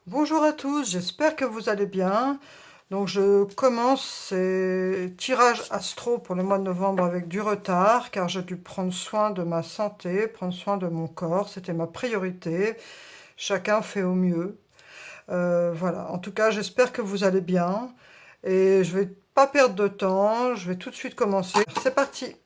Bonjour à tous, j'espère que vous allez bien. Donc je commence ces tirages astro pour le mois de novembre avec du retard car j'ai dû prendre soin de ma santé, prendre soin de mon corps, c'était ma priorité. Chacun fait au mieux. Voilà, en tout cas j'espère que vous allez bien et je vais pas perdre de temps, je vais tout de suite commencer. C'est parti!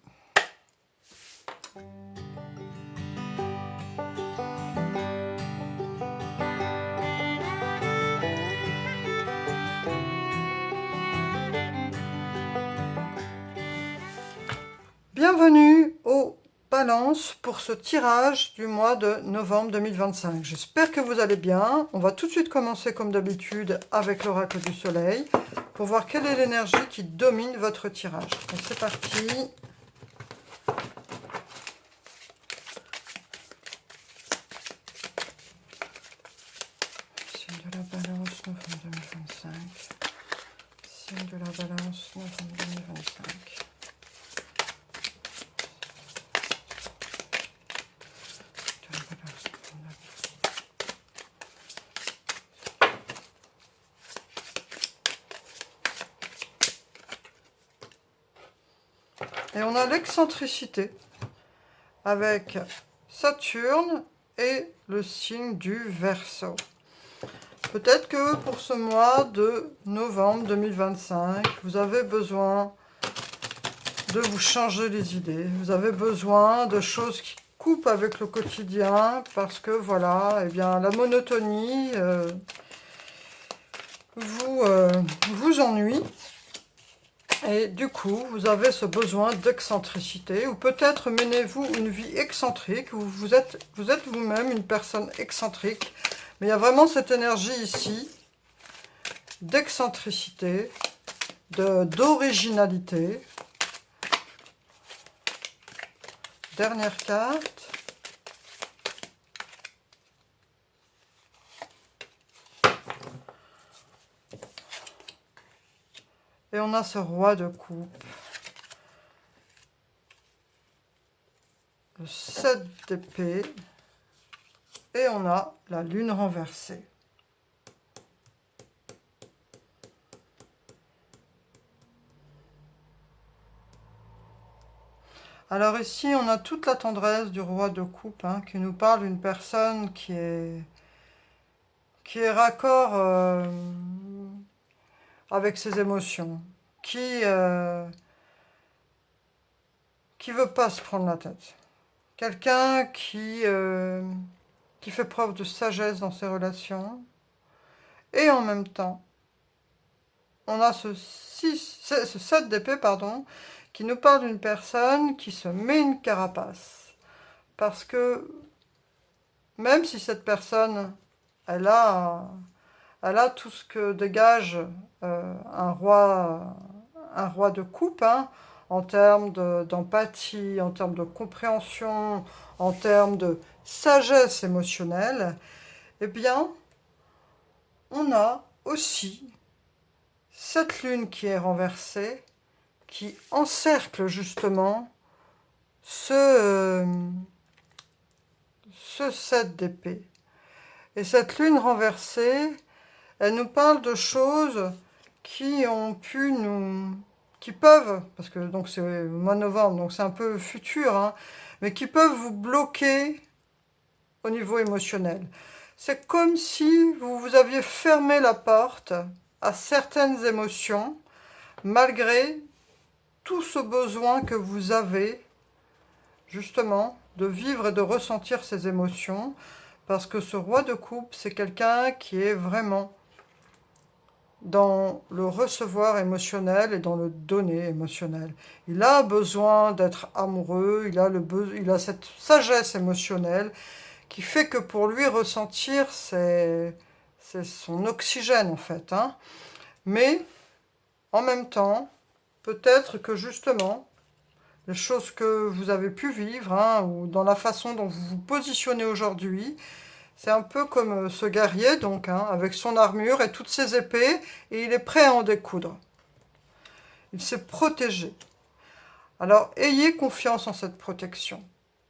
Bienvenue aux balances pour ce tirage du mois de novembre 2025. J'espère que vous allez bien. On va tout de suite commencer comme d'habitude avec l'oracle du soleil pour voir quelle est l'énergie qui domine votre tirage. Donc c'est parti. Signe de la balance, novembre 2025. Signe de la balance, novembre 2025. Et on a l'excentricité avec Saturne et le signe du Verseau. Peut-être que pour ce mois de novembre 2025, vous avez besoin de vous changer les idées. Vous avez besoin de choses qui coupent avec le quotidien parce que voilà, eh bien, la monotonie vous ennuie. Et du coup, vous avez ce besoin d'excentricité, ou peut-être menez-vous une vie excentrique, ou vous êtes vous-même une personne excentrique, mais il y a vraiment cette énergie ici d'excentricité, d'originalité. Dernière carte. Et on a ce roi de coupe. Le 7 d'épée. Et on a la lune renversée. Alors ici, on a toute la tendresse du roi de coupe qui nous parle d'une personne qui est raccord avec ses émotions, qui veut pas se prendre la tête. Quelqu'un qui fait preuve de sagesse dans ses relations. Et en même temps, on a ce 7 d'épée, pardon, qui nous parle d'une personne qui se met une carapace. Parce que même si cette personne, elle a tout ce que dégage un roi de coupe, en termes d'empathie, en termes de compréhension, en termes de sagesse émotionnelle, eh bien, on a aussi cette lune qui est renversée, qui encercle justement ce 7 d'épée. Et cette lune renversée, elle nous parle de choses qui peuvent, parce que donc c'est le mois de novembre, donc c'est un peu futur, mais qui peuvent vous bloquer au niveau émotionnel. C'est comme si vous aviez fermé la porte à certaines émotions, malgré tout ce besoin que vous avez, justement, de vivre et de ressentir ces émotions, parce que ce roi de coupe, c'est quelqu'un qui est vraiment dans le recevoir émotionnel et dans le donner émotionnel. Il a besoin d'être amoureux, il a cette sagesse émotionnelle qui fait que pour lui ressentir, c'est son oxygène en fait. Mais en même temps, peut-être que justement, les choses que vous avez pu vivre, ou dans la façon dont vous vous positionnez aujourd'hui, c'est un peu comme ce guerrier, donc, avec son armure et toutes ses épées, et il est prêt à en découdre. Il s'est protégé. Alors, ayez confiance en cette protection.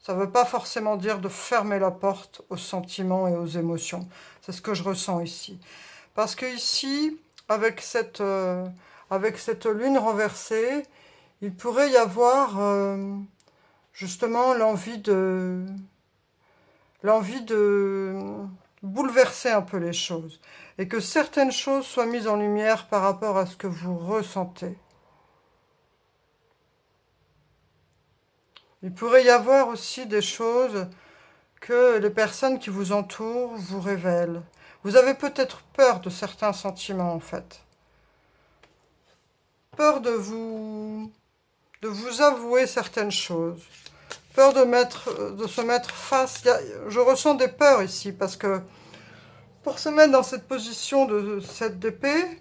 Ça ne veut pas forcément dire de fermer la porte aux sentiments et aux émotions. C'est ce que je ressens ici. Parce que ici, avec cette lune renversée, il pourrait y avoir justement l'envie de bouleverser un peu les choses. Et que certaines choses soient mises en lumière par rapport à ce que vous ressentez. Il pourrait y avoir aussi des choses que les personnes qui vous entourent vous révèlent. Vous avez peut-être peur de certains sentiments en fait. Peur de vous avouer certaines choses. Peur de se mettre face. Je ressens des peurs ici parce que pour se mettre dans cette position de 7 d'épée,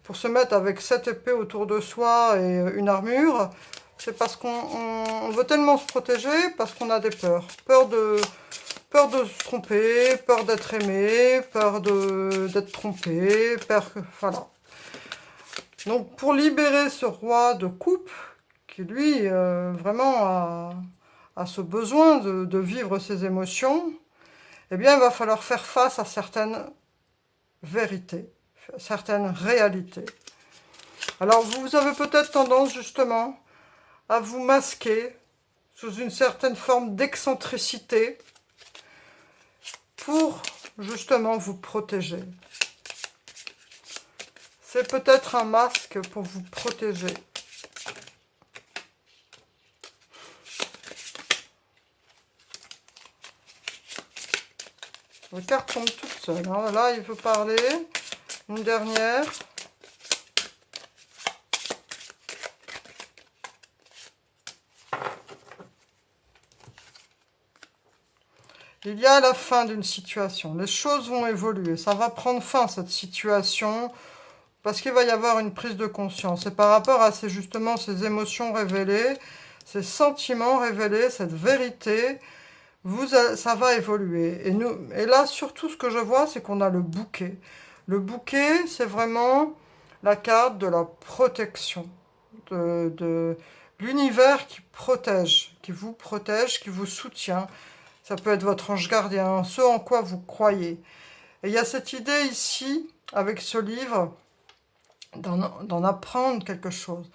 pour se mettre avec 7 épées autour de soi et une armure, c'est parce qu'on veut tellement se protéger, parce qu'on a des peurs. Peur de se tromper, peur d'être aimé, peur d'être trompé, voilà. Donc pour libérer ce roi de coupe, qui lui vraiment a ce besoin de vivre ses émotions, eh bien il va falloir faire face à certaines vérités, certaines réalités. Alors vous avez peut-être tendance justement à vous masquer sous une certaine forme d'excentricité pour justement vous protéger. C'est peut-être un masque pour vous protéger. La carte tombe toute seule. Hein. Là, il veut parler. Une dernière. Il y a la fin d'une situation. Les choses vont évoluer. Ça va prendre fin, cette situation, parce qu'il va y avoir une prise de conscience. Et par rapport à justement ces émotions révélées, ces sentiments révélés, cette vérité, ça va évoluer. Et là, surtout, ce que je vois, c'est qu'on a le bouquet. Le bouquet, c'est vraiment la carte de la protection, de l'univers qui vous soutient. Ça peut être votre ange gardien, ce en quoi vous croyez. Et il y a cette idée ici, avec ce livre, d'en apprendre quelque chose.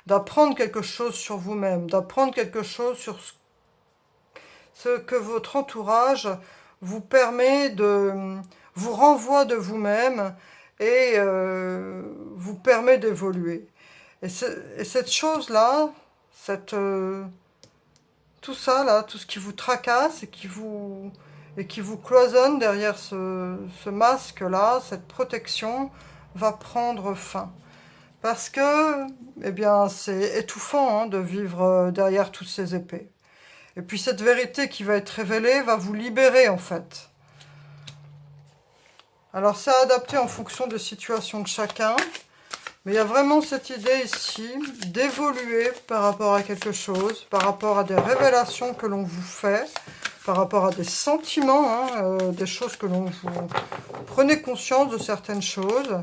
D'apprendre quelque chose sur vous-même, d'apprendre quelque chose sur ce que votre entourage vous permet vous renvoie de vous-même et vous permet d'évoluer. Et cette chose-là, tout ça, là, tout ce qui vous tracasse et qui vous cloisonne derrière ce masque-là, cette protection, va prendre fin. Parce que, eh bien, c'est étouffant hein, de vivre derrière toutes ces épées. Et puis cette vérité qui va être révélée va vous libérer, en fait. Alors, c'est adapté en fonction des situations de chacun. Mais il y a vraiment cette idée ici d'évoluer par rapport à quelque chose, par rapport à des révélations que l'on vous fait, par rapport à des sentiments, hein, des choses que l'on vous... Prenez conscience de certaines choses,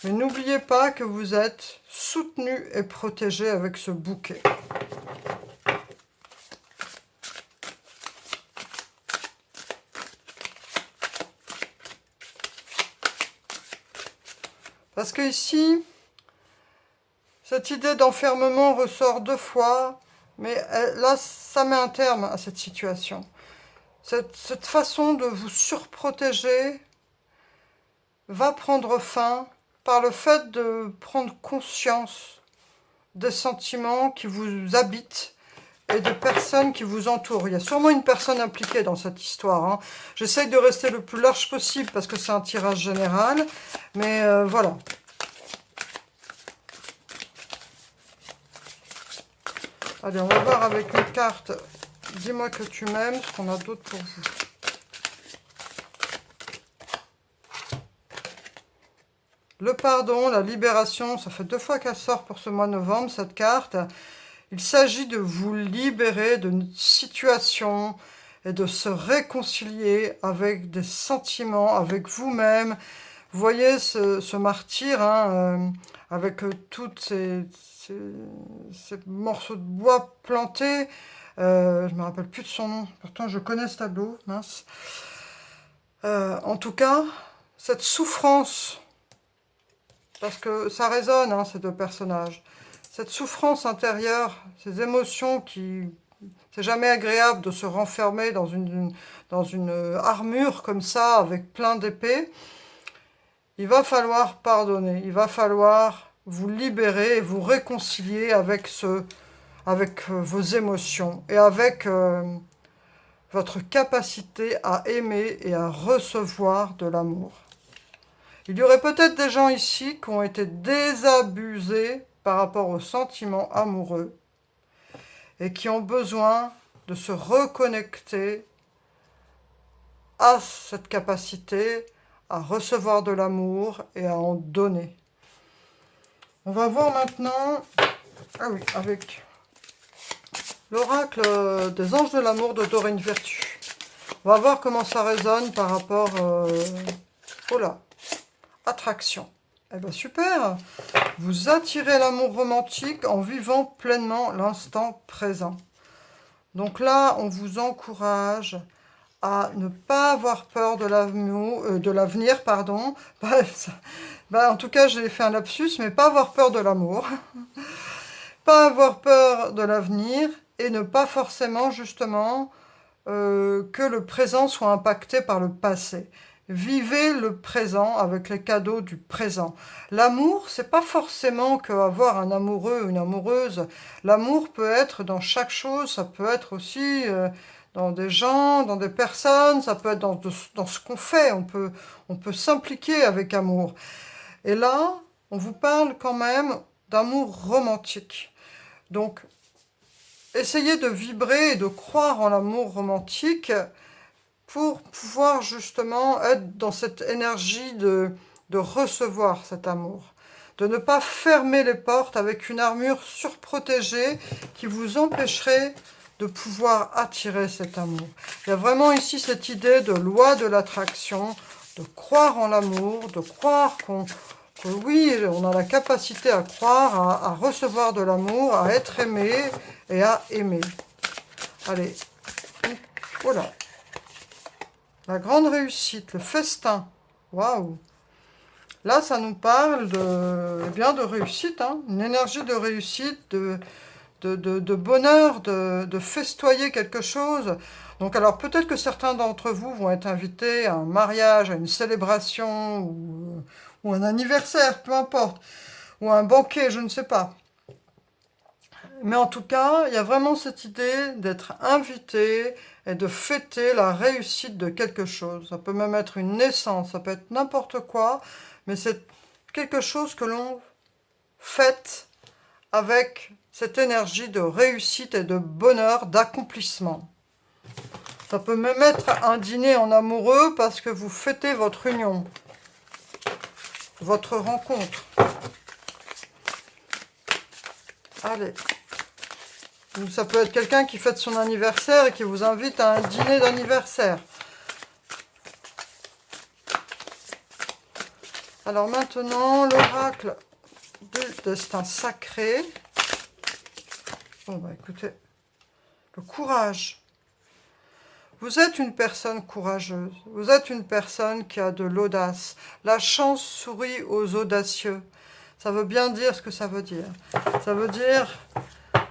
mais n'oubliez pas que vous êtes soutenu et protégé avec ce bouquet. Parce que ici... Cette idée d'enfermement ressort 2 fois, mais là, ça met un terme à cette situation. Cette façon de vous surprotéger va prendre fin par le fait de prendre conscience des sentiments qui vous habitent et des personnes qui vous entourent. Il y a sûrement une personne impliquée dans cette histoire. Hein. J'essaye de rester le plus large possible parce que c'est un tirage général, mais voilà. Allez, on va voir avec une carte. Dis-moi que tu m'aimes, ce qu'on a d'autre pour vous. Le pardon, la libération, ça fait 2 fois qu'elle sort pour ce mois de novembre, cette carte. Il s'agit de vous libérer d'une situation et de se réconcilier avec des sentiments, avec vous-même. Vous voyez ce martyr, hein, avec toutes ces morceaux de bois plantés, Je ne me rappelle plus de son nom. Pourtant, je connais ce tableau. Mince. En tout cas, cette souffrance, parce que ça résonne, hein, ces deux personnages, cette souffrance intérieure, ces émotions qui... C'est jamais agréable de se renfermer dans une armure comme ça, avec plein d'épées. Il va falloir pardonner, il va falloir vous libérer et vous réconcilier avec vos émotions et avec votre capacité à aimer et à recevoir de l'amour. Il y aurait peut-être des gens ici qui ont été désabusés par rapport aux sentiments amoureux et qui ont besoin de se reconnecter à cette capacité à recevoir de l'amour et à en donner. On va voir maintenant, ah oui, avec l'oracle des anges de l'amour de Dorine Virtue. On va voir comment ça résonne par rapport... oh là, attraction. Eh bien super, vous attirez l'amour romantique en vivant pleinement l'instant présent. Donc là, on vous encourage à ne pas avoir peur de l'avenir, pardon. En tout cas, j'ai fait un lapsus, mais pas avoir peur de l'amour. Pas avoir peur de l'avenir et ne pas forcément, justement, que le présent soit impacté par le passé. Vivez le présent avec les cadeaux du présent. L'amour, c'est pas forcément qu'avoir un amoureux ou une amoureuse. L'amour peut être dans chaque chose, ça peut être aussi dans des gens, dans des personnes, ça peut être dans ce qu'on fait. On peut s'impliquer avec amour. Et là, on vous parle quand même d'amour romantique. Donc, essayez de vibrer et de croire en l'amour romantique pour pouvoir justement être dans cette énergie de recevoir cet amour. De ne pas fermer les portes avec une armure surprotégée qui vous empêcherait de pouvoir attirer cet amour. Il y a vraiment ici cette idée de loi de l'attraction, de croire en l'amour, de croire que oui, on a la capacité à croire, à recevoir de l'amour, à être aimé et à aimer. Allez, voilà. La grande réussite, le festin. Waouh! Là, ça nous parle de réussite, hein, une énergie de réussite, de bonheur, de festoyer quelque chose. Donc, alors, peut-être que certains d'entre vous vont être invités à un mariage, à une célébration, ou un anniversaire, peu importe, ou un banquet, je ne sais pas. Mais en tout cas, il y a vraiment cette idée d'être invité et de fêter la réussite de quelque chose. Ça peut même être une naissance, ça peut être n'importe quoi, mais c'est quelque chose que l'on fête avec cette énergie de réussite et de bonheur, d'accomplissement. Ça peut même être un dîner en amoureux parce que vous fêtez votre union, votre rencontre. Allez. Ou ça peut être quelqu'un qui fête son anniversaire et qui vous invite à un dîner d'anniversaire. Alors maintenant, l'oracle du destin sacré. Bon, bah écoutez, le courage. Vous êtes une personne courageuse. Vous êtes une personne qui a de l'audace. La chance sourit aux audacieux. Ça veut bien dire ce que ça veut dire. Ça veut dire...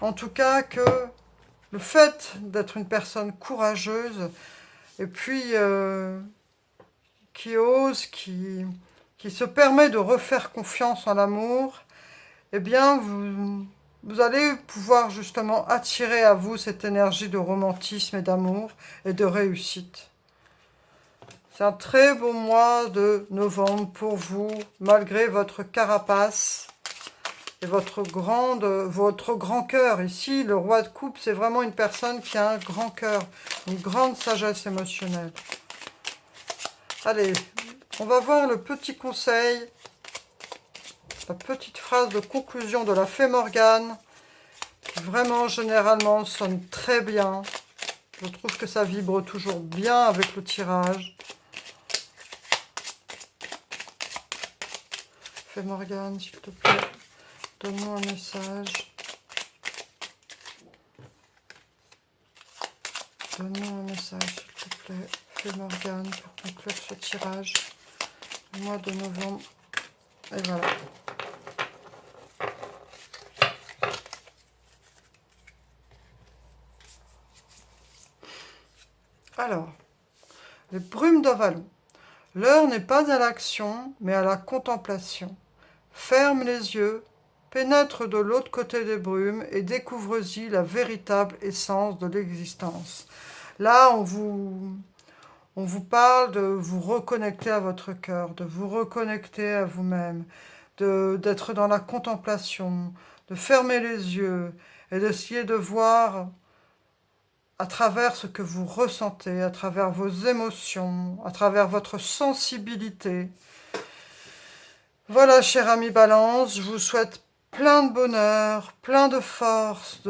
En tout cas, que le fait d'être une personne courageuse, et puis qui ose, qui se permet de refaire confiance en l'amour, eh bien, vous allez pouvoir justement attirer à vous cette énergie de romantisme et d'amour et de réussite. C'est un très beau mois de novembre pour vous, malgré votre carapace. Et votre grand cœur. Ici, le roi de coupe, c'est vraiment une personne qui a un grand cœur, une grande sagesse émotionnelle. Allez, on va voir le petit conseil, la petite phrase de conclusion de la fée Morgane, qui vraiment, généralement, sonne très bien. Je trouve que ça vibre toujours bien avec le tirage. Fée Morgane, s'il te plaît. Donne-moi un message. Donne-nous un message, s'il te plaît, Fée Morgane, pour conclure ce tirage du mois de novembre. Et voilà. Alors, les brumes d'Avalon. L'heure n'est pas à l'action, mais à la contemplation. Ferme les yeux, pénètre de l'autre côté des brumes et découvre-y la véritable essence de l'existence. Là, on vous parle de vous reconnecter à votre cœur, de vous reconnecter à vous-même, d'être dans la contemplation, de fermer les yeux et d'essayer de voir à travers ce que vous ressentez, à travers vos émotions, à travers votre sensibilité. Voilà, cher ami Balance, je vous souhaite plein de bonheur, plein de force,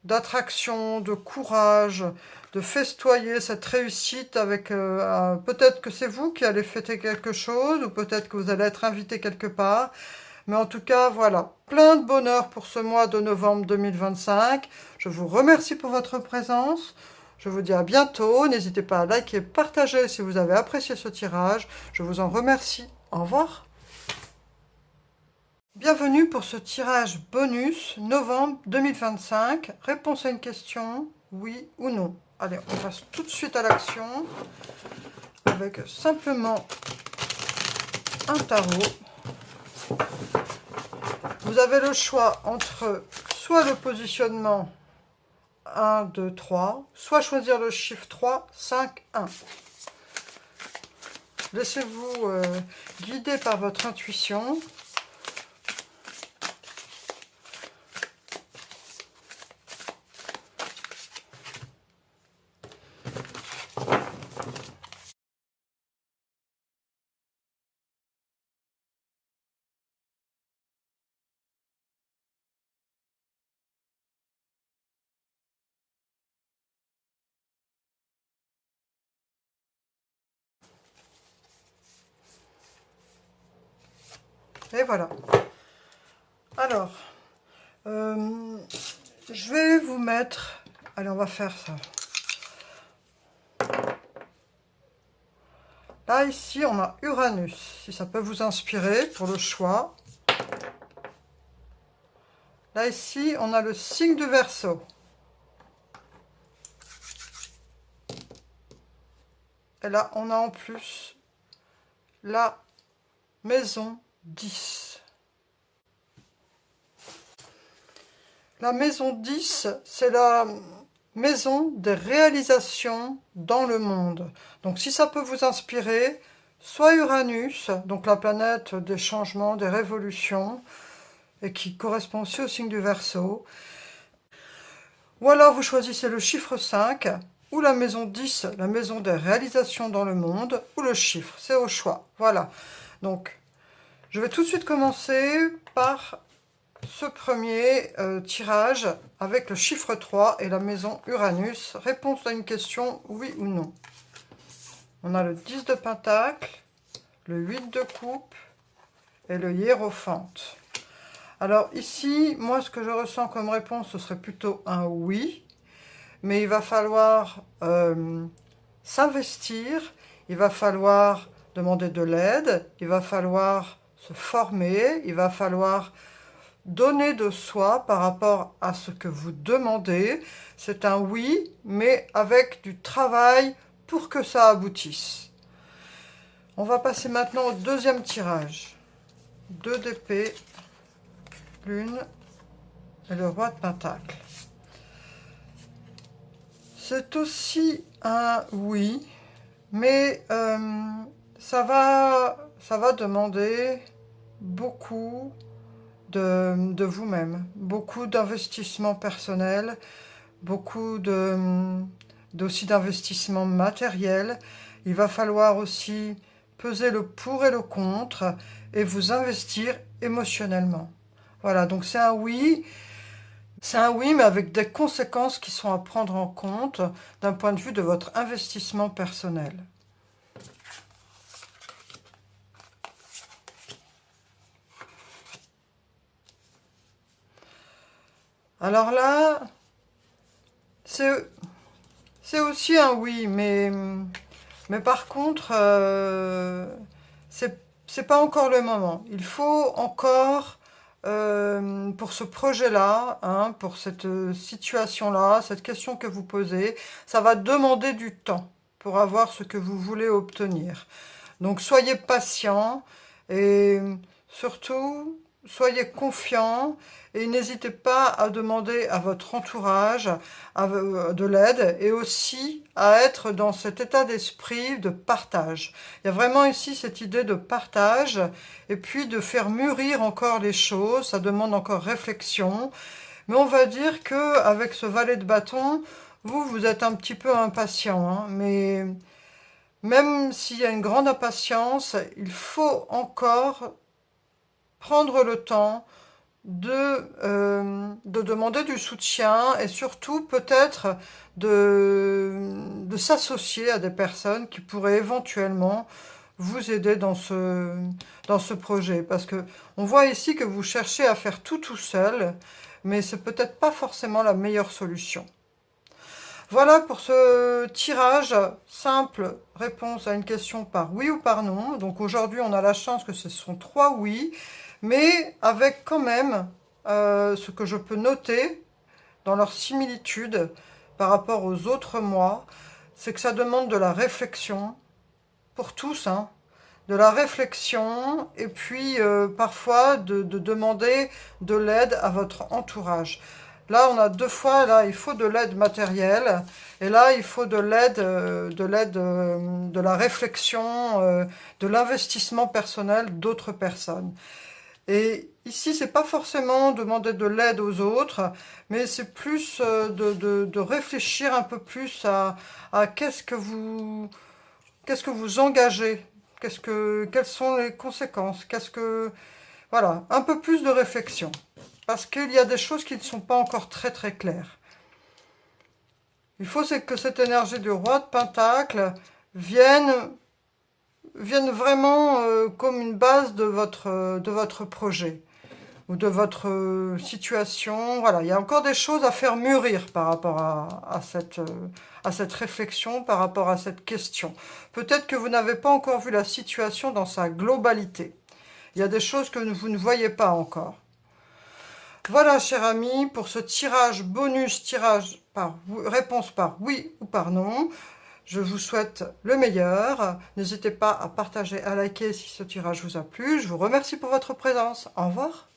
d'attraction, de courage, de festoyer cette réussite avec... peut-être que c'est vous qui allez fêter quelque chose, ou peut-être que vous allez être invité quelque part. Mais en tout cas, voilà, plein de bonheur pour ce mois de novembre 2025. Je vous remercie pour votre présence. Je vous dis à bientôt. N'hésitez pas à liker, partager si vous avez apprécié ce tirage. Je vous en remercie. Au revoir. Bienvenue pour ce tirage bonus novembre 2025. Réponse à une question, oui ou non. Allez, on passe tout de suite à l'action avec simplement un tarot. Vous avez le choix entre soit le positionnement 1, 2, 3, soit choisir le chiffre 3, 5, 1. Laissez-vous guider par votre intuition. Et voilà. Alors, je vais vous mettre... Allez, on va faire ça. Là, ici, on a Uranus. Si ça peut vous inspirer pour le choix. Là, ici, on a le signe du Verseau. Et là, on a en plus la maison 10. La maison 10, c'est la maison des réalisations dans le monde. Donc si ça peut vous inspirer, soit Uranus, donc la planète des changements, des révolutions, et qui correspond aussi au signe du Verseau. Ou alors vous choisissez le chiffre 5, ou la maison 10, la maison des réalisations dans le monde, ou le chiffre, c'est au choix. Voilà, donc je vais tout de suite commencer par ce premier tirage avec le chiffre 3 et la maison Uranus. Réponse à une question, oui ou non. On a le 10 de Pentacle, le 8 de Coupe et le Hiérophante. Alors ici, moi ce que je ressens comme réponse, ce serait plutôt un oui. Mais il va falloir s'investir, il va falloir demander de l'aide, il va falloir se former, il va falloir donner de soi par rapport à ce que vous demandez. C'est un oui, mais avec du travail pour que ça aboutisse. On va passer maintenant au deuxième tirage. 2 d'épée, lune et le roi de pentacle. C'est aussi un oui, mais ça va demander beaucoup de vous-même, beaucoup d'investissement personnel, beaucoup aussi d'investissement matériel. Il va falloir aussi peser le pour et le contre et vous investir émotionnellement. Voilà, donc c'est un oui. C'est un oui, mais avec des conséquences qui sont à prendre en compte d'un point de vue de votre investissement personnel. Alors là, c'est C'est aussi un oui, mais par contre, c'est pas encore le moment. Il faut encore, pour ce projet-là, hein, pour cette situation-là, cette question que vous posez, ça va demander du temps pour avoir ce que vous voulez obtenir. Donc soyez patient et surtout soyez confiant et n'hésitez pas à demander à votre entourage de l'aide et aussi à être dans cet état d'esprit de partage. Il y a vraiment ici cette idée de partage et puis de faire mûrir encore les choses. Ça demande encore réflexion. Mais on va dire que avec ce valet de bâton, vous êtes un petit peu impatient, hein, mais même s'il y a une grande impatience, il faut encore prendre le temps de demander du soutien et surtout peut-être de s'associer à des personnes qui pourraient éventuellement vous aider dans ce projet. Parce que on voit ici que vous cherchez à faire tout seul, mais c'est peut-être pas forcément la meilleure solution. Voilà pour ce tirage simple, réponse à une question par oui ou par non. Donc aujourd'hui, on a la chance que ce sont 3 oui, mais avec quand même ce que je peux noter dans leur similitude par rapport aux autres mois, c'est que ça demande de la réflexion, pour tous, hein, de la réflexion et puis parfois de demander de l'aide à votre entourage. Là, on a 2 fois, là, il faut de l'aide matérielle, et là, il faut de l'aide, de la réflexion, de l'investissement personnel d'autres personnes. Et ici, c'est pas forcément demander de l'aide aux autres, mais c'est plus de réfléchir un peu plus à qu'est-ce que vous engagez, quelles sont les conséquences, voilà, un peu plus de réflexion. Parce qu'il y a des choses qui ne sont pas encore très claires. Il faut que cette énergie du roi de Pentacle vienne vraiment comme une base de votre projet ou de votre situation. Voilà, il y a encore des choses à faire mûrir par rapport à cette réflexion, par rapport à cette question. Peut-être que vous n'avez pas encore vu la situation dans sa globalité. Il y a des choses que vous ne voyez pas encore. Voilà, cher ami, pour ce tirage bonus, réponse par oui ou par non. Je vous souhaite le meilleur. N'hésitez pas à partager, à liker si ce tirage vous a plu. Je vous remercie pour votre présence. Au revoir.